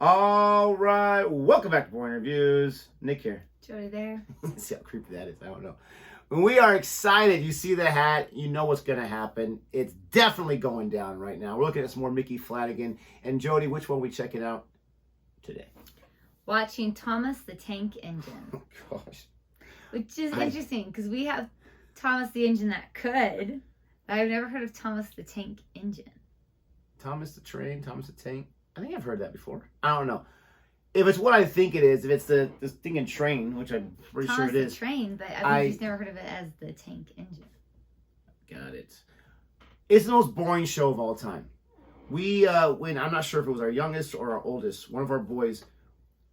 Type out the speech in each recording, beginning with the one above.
All right, welcome back to Boring Reviews. Nick here. Jodi there. See how creepy that is. I don't know. When we are excited, you see the hat, you know what's going to happen. It's definitely going down right now. We're looking at some more Micky Flanagan. And Jodi, which one are we checking out today? Watching Thomas the Tank Engine. Oh, gosh. Which is interesting because we have Thomas the Engine that could, but I've never heard of Thomas the Tank Engine. Thomas the Train, Thomas the Tank. I think I've heard that before. I don't know. If it's what I think it is, if it's the thinking train, which I'm pretty sure it is. Thomas the Train, but I've just never heard of it as the Tank Engine. Got it. It's the most boring show of all time. When I'm not sure if it was our youngest or our oldest, one of our boys,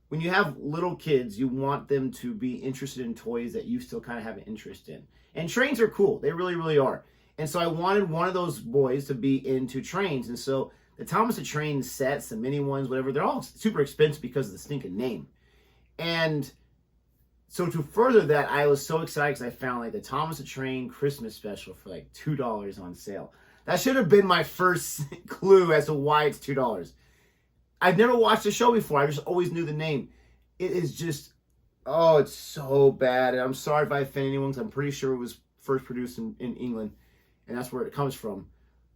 when you have little kids, you want them to be interested in toys that you still kind of have an interest in. And trains are cool. They really, really are. And so I wanted one of those boys to be into trains. And so the Thomas the Train sets, the mini ones, whatever, they're all super expensive because of the stinking name. And so to further that, I was so excited because I found like the Thomas the Train Christmas special for like $2 on sale. That should have been my first clue as to why it's $2. I've never watched the show before. I just always knew the name. It is just, oh, it's so bad. And I'm sorry if I offend anyone because I'm pretty sure it was first produced in England. And that's where it comes from.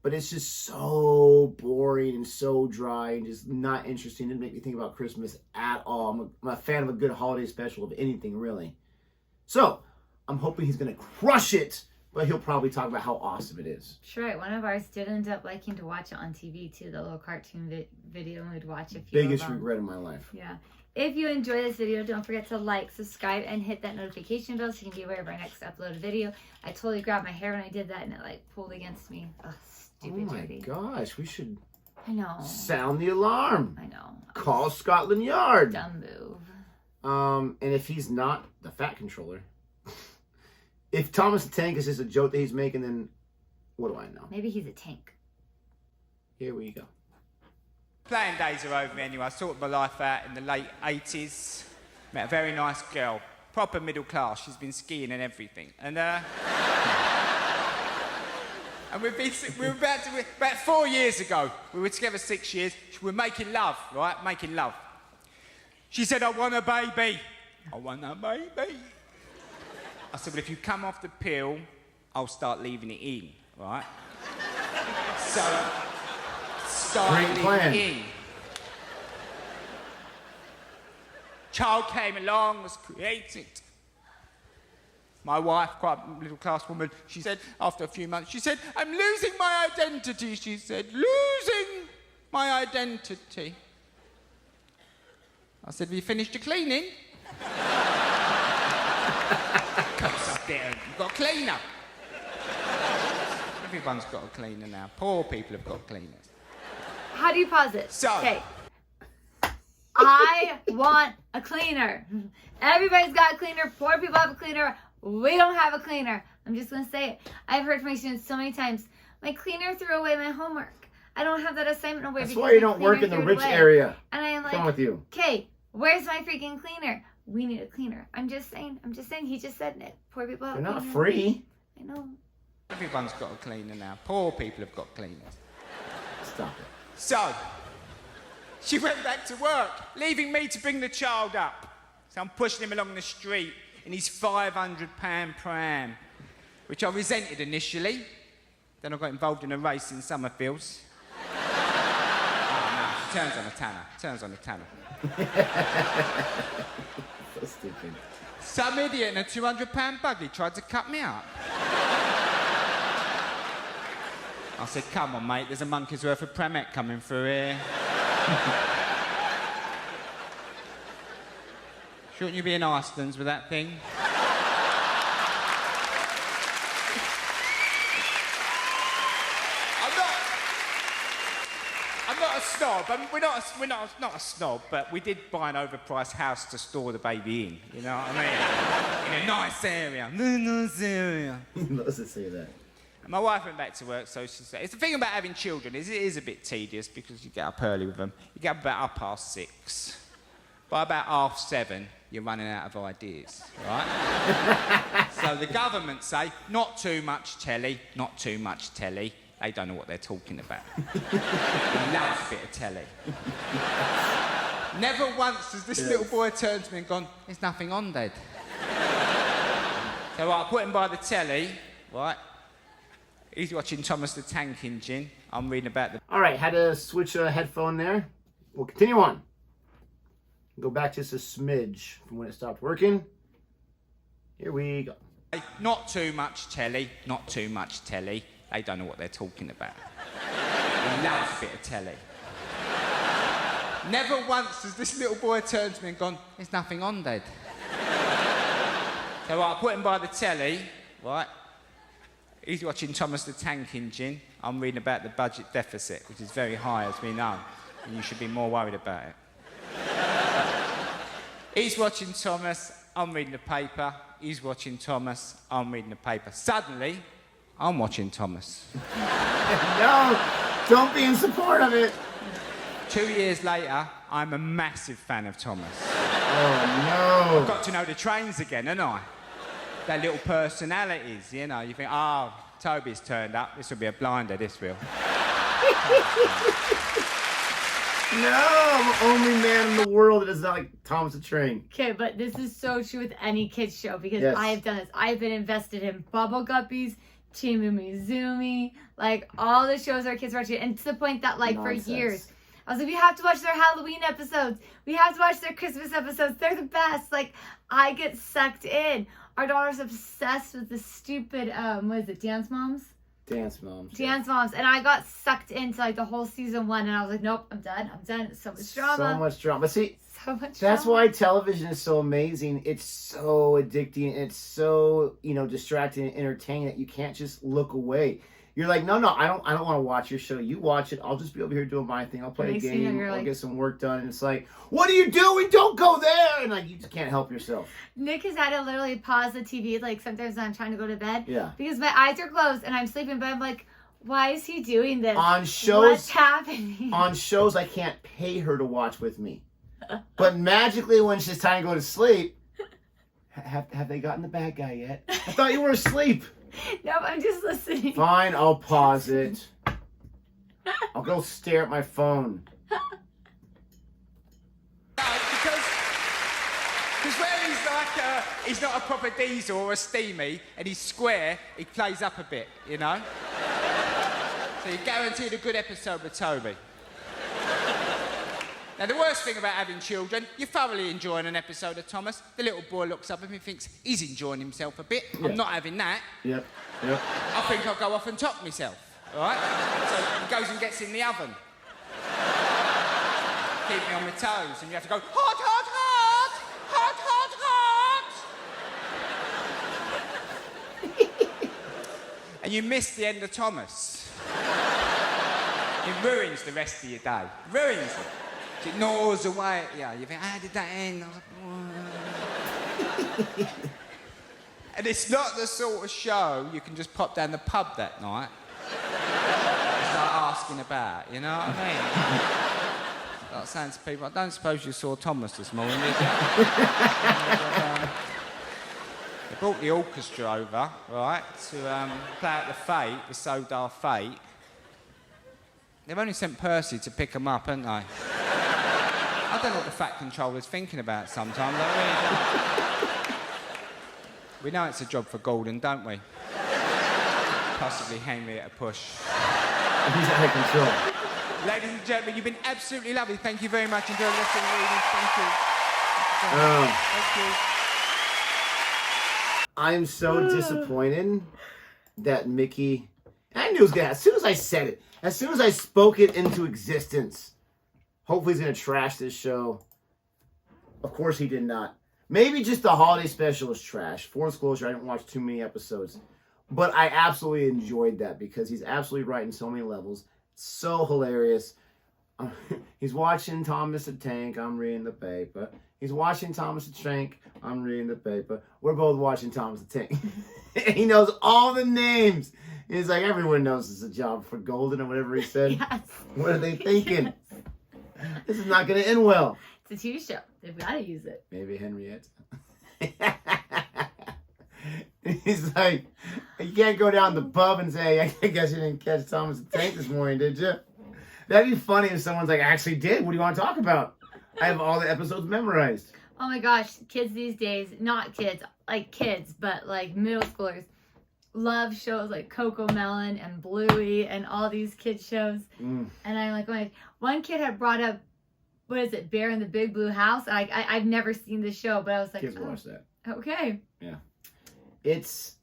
But it's just so boring and so dry and just not interesting. It didn't make me think about Christmas at all. I'm a fan of a good holiday special of anything, really. So, I'm hoping he's going to crush it, but he'll probably talk about how awesome it is. Sure, one of ours did end up liking to watch it on TV, too, the little cartoon video, and we'd watch a few Biggest regret in my life. Yeah. If you enjoy this video, don't forget to like, subscribe, and hit that notification bell so you can be aware of our next uploaded video. I totally grabbed my hair when I did that, and it, like, pulled against me. Ugh. Stupid oh my Jodi. Gosh, we should sound the alarm. I know. Call Scotland Yard. Dumb move. And if he's not the fat controller, if Thomas the Tank is just a joke that he's making, then what do I know? Maybe he's a tank. Here we go. Playing days are over anyway. I sorted my life out in the late 80s. Met a very nice girl. Proper middle class. She's been skiing and everything. And and we were about 4 years ago. We were together 6 years. We were making love, right? Making love. She said, I want a baby. I want a baby. I said, well, if you come off the pill, I'll start leaving it in, right? So, start leaving it in. Child came along, was created. My wife, quite a middle class woman, she said, after a few months, she said, I'm losing my identity. She said, losing my identity. I said, have you finished your cleaning? Of course I didn't. You've got a cleaner. Everyone's got a cleaner now. Poor people have got cleaners. How do you pause it? So. Okay. I want a cleaner. Everybody's got a cleaner. Poor people have a cleaner. We don't have a cleaner. I'm just going to say it. I've heard from my students so many times, my cleaner threw away my homework. I don't have that assignment away. That's why you don't work in the rich area. And I am like, what's wrong with you? Okay, where's my freaking cleaner? We need a cleaner. I'm just saying. He just said it. Poor people have a cleaner. They're not free. I know. Everyone's got a cleaner now. Poor people have got cleaners. Stop it. So, she went back to work, leaving me to bring the child up. So I'm pushing him along the street in his £500 pram, which I resented initially. Then I got involved in a race in Summerfields. Oh, no, turns on a tanner. So stupid. Some idiot in a £200 buggy tried to cut me up. I said, come on, mate, there's a monkey's worth of Pramet coming through here. Shouldn't you be in Icelands with that thing? I'm not a snob. I mean, we're not a snob, but we did buy an overpriced house to store the baby in. You know what I mean? In a nice area. Nice area. He loves to say that. My wife went back to work, so she said, it's the thing about having children is it is a bit tedious because you get up early with them. You get up about 6:30. By about 7:30, you're running out of ideas, right? So the government say, not too much telly, not too much telly. They don't know what they're talking about. They love a bit of telly. Never once has this little boy turned to me and gone, there's nothing on, Dad. So I put him by the telly, right? He's watching Thomas the Tank Engine. I'm reading about the... All right, had to switch a headphone there. We'll continue on. Go back just a smidge from when it stopped working. Here we go. Not too much telly, not too much telly. They don't know what they're talking about. He loves a bit of telly. Never once has this little boy turned to me and gone, there's nothing on, Dad. So I put him by the telly, right? He's watching Thomas the Tank Engine. I'm reading about the budget deficit, which is very high, as we know, and you should be more worried about it. He's watching Thomas, I'm reading the paper. He's watching Thomas, I'm reading the paper. Suddenly, I'm watching Thomas. No, don't be in support of it. 2 years later, I'm a massive fan of Thomas. Oh, no. I've got to know the trains again, haven't I? Their little personalities, you know. You think, oh, Toby's turned up. This will be a blinder, this will. No, I'm the only man in the world that does not like Thomas the Train. Okay, but this is so true with any kids show because Yes. I have done this. I've been invested in Bubble Guppies, Team Zoomy, like all the shows our kids are watching, and to the point that like Nonsense. for years I was like, we have to watch their Halloween episodes. We have to watch their Christmas episodes. They're the best. Like I get sucked in. Our daughter's obsessed with the stupid what is it, Dance Moms? Dance Moms. Dance Moms, and I got sucked into like the whole season 1, and I was like, nope, I'm done. It's so much drama. So much drama. But see, So much that's drama. why television is so amazing. It's so addicting. It's so, distracting and entertaining that you can't just look away. You're like, no, I don't want to watch your show. You watch it. I'll just be over here doing my thing. I'll play a Makes me game. you're I'll like- get some work done. And it's like, what are you doing? Don't go there. And like, you just can't help yourself. Nick has had to literally pause the TV like sometimes when I'm trying to go to bed. Yeah. Because my eyes are closed and I'm sleeping, but I'm like, why is he doing this? On shows, What's happening? I can't pay her to watch with me. But magically, when it's time to go to sleep, have they gotten the bad guy yet? I thought you were asleep. Nope, I'm just listening. Fine, I'll pause it. I'll go stare at my phone. Because where he's like, he's not a proper diesel or a steamy, and he's square, he plays up a bit, you know? So you're guaranteed a good episode with Toby. Now, the worst thing about having children, you're thoroughly enjoying an episode of Thomas. The little boy looks up at me and thinks, he's enjoying himself a bit. Yeah. I'm not having that. Yep. I think I'll go off and top myself, all right? So he goes and gets in the oven. Keep me on my toes, and you have to go, hot, hot, hot! Hot, hot, hot! And you miss the end of Thomas. It ruins the rest of your day. Ruins it. It gnaws away at you. You think, how did that end? I was like, and it's not the sort of show you can just pop down the pub that night and start asking about, you know what I mean? Start saying to people, I don't suppose you saw Thomas this morning, did you? They brought the orchestra over, right, to play out the Fate, the So Dar Fate. They've only sent Percy to pick them up, haven't they? I don't know what the Fat Controller's thinking about sometimes. I really don't. We know it's a job for Gordon, don't we? Possibly Henry at a push. He's out of control. Ladies and gentlemen, you've been absolutely lovely. Thank you very much. Enjoy the rest of the reading. Thank you. Thank you. I am so disappointed that Mickey... I knew it was going to... As soon as I said it, as soon as I spoke it into existence, hopefully he's going to trash this show. Of course he did not. Maybe just the holiday special is trash. For disclosure, I didn't watch too many episodes. But I absolutely enjoyed that because he's absolutely right in so many levels. So hilarious. He's watching Thomas the Tank. I'm reading the paper. He's watching Thomas the Tank. I'm reading the paper. We're both watching Thomas the Tank. He knows all the names. And he's like, everyone knows it's a job for Golden or whatever he said. Yes. What are they thinking? This is not going to end well. It's a TV show. They've got to use it. Maybe Henriette. He's like, you can't go down the pub and say, I guess you didn't catch Thomas the Tank this morning, did you? That'd be funny if someone's like, I actually did. What do you want to talk about? I have all the episodes memorized. Oh my gosh, kids these days, not kids, like kids, but like middle schoolers, love shows like Coco Melon and Bluey and all these kids shows. And I'm like, oh, one kid had brought up, what is it, Bear in the Big Blue House? I've never seen the show, but I was like, Kids watch that. Okay. Yeah. It's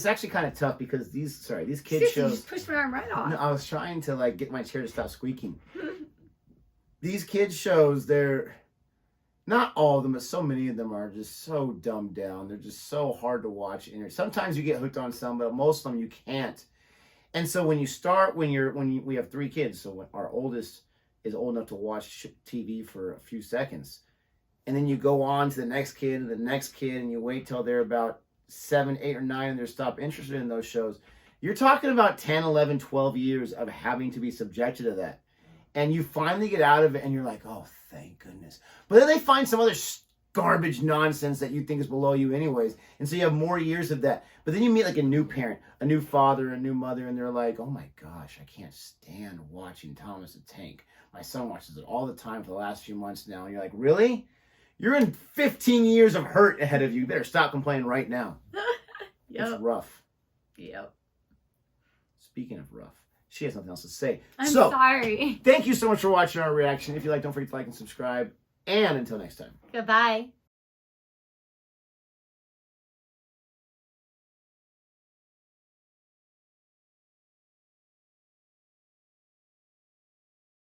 actually kind of tough because these kids Seriously, shows. you just pushed my arm right off. No, I was trying to like get my chair to stop squeaking. These kids shows, they're not all of them, but so many of them are just so dumbed down. They're just so hard to watch. And sometimes you get hooked on some, but most of them you can't. And so when you start, we have 3 kids, so when our oldest is old enough to watch TV for a few seconds, and then you go on to the next kid and the next kid, and you wait till they're about 7, 8, or 9, and they're stopped interested in those shows. You're talking about 10, 11, 12 years of having to be subjected to that. And you finally get out of it, and you're like, oh, thank goodness. But then they find some other garbage nonsense that you think is below you anyways. And so you have more years of that. But then you meet like a new parent, a new father, a new mother, and they're like, oh my gosh, I can't stand watching Thomas the Tank. My son watches it all the time for the last few months now. And you're like, really? You're in 15 years of hurt ahead of you. You better stop complaining right now. Yep. It's rough. Yep. Speaking of rough, she has nothing else to say. I'm sorry. Thank you so much for watching our reaction. If you like, don't forget to like and subscribe. And until next time. Goodbye.